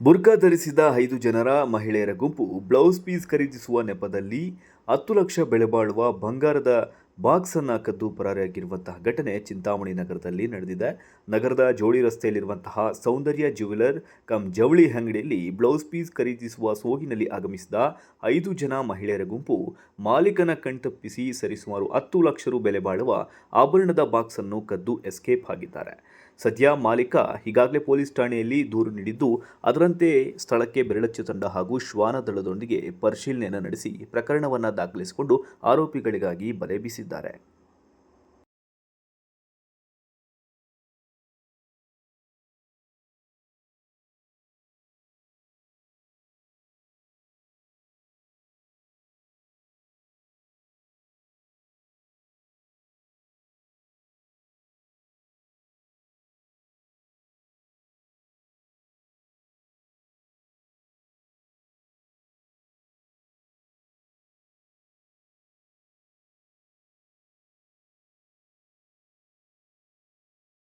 ಬುರ್ಕಾ ಧರಿಸಿದ 5 ಜನರ ಮಹಿಳೆಯರ ಗುಂಪು ಬ್ಲೌಸ್ ಪೀಸ್ ಖರೀದಿಸುವ ನೆಪದಲ್ಲಿ 10 ಲಕ್ಷ ಬೆಲೆ ಬಾಳುವ ಬಂಗಾರದ ಬಾಕ್ಸ್ ಅನ್ನು ಕದ್ದು ಪರಾರಿಯಾಗಿರುವಂತಹ ಘಟನೆ ಚಿಂತಾಮಣಿ ನಗರದಲ್ಲಿ ನಡೆದಿದೆ. ನಗರದ ಜೋಳಿ ರಸ್ತೆಯಲ್ಲಿರುವಂತಹ ಸೌಂದರ್ಯ ಜ್ಯುವೆಲರ್ ಕಮ್ ಜವಳಿ ಅಂಗಡಿಯಲ್ಲಿ ಬ್ಲೌಸ್ ಪೀಸ್ ಖರೀದಿಸುವ ಸೋಗಿನಲ್ಲಿ ಆಗಮಿಸಿದ 5 ಜನ ಮಹಿಳೆಯರ ಗುಂಪು ಮಾಲೀಕನ ಕಣ್ತಪ್ಪಿಸಿ ಸರಿಸುಮಾರು 10 ಲಕ್ಷ ರು ಬೆಲೆ ಬಾಳುವ ಆಭರಣದ ಬಾಕ್ಸ್ ಅನ್ನು ಕದ್ದು ಎಸ್ಕೇಪ್ ಆಗಿದ್ದಾರೆ. ಸದ್ಯ ಮಾಲೀಕ ಈಗಾಗಲೇ ಪೊಲೀಸ್ ಠಾಣೆಯಲ್ಲಿ ದೂರು ನೀಡಿದ್ದು, ಅದರಂತೆ ಸ್ಥಳಕ್ಕೆ ಬೆರಳಚ್ಚು ತಂಡ ಹಾಗೂ ಶ್ವಾನ ದಳದೊಂದಿಗೆ ಪರಿಶೀಲನೆಯನ್ನು ನಡೆಸಿ ಪ್ರಕರಣವನ್ನು ದಾಖಲಿಸಿಕೊಂಡು ಆರೋಪಿಗಳಿಗಾಗಿ ಬಲೆ ಬೀಸಿದ್ದಾರೆ.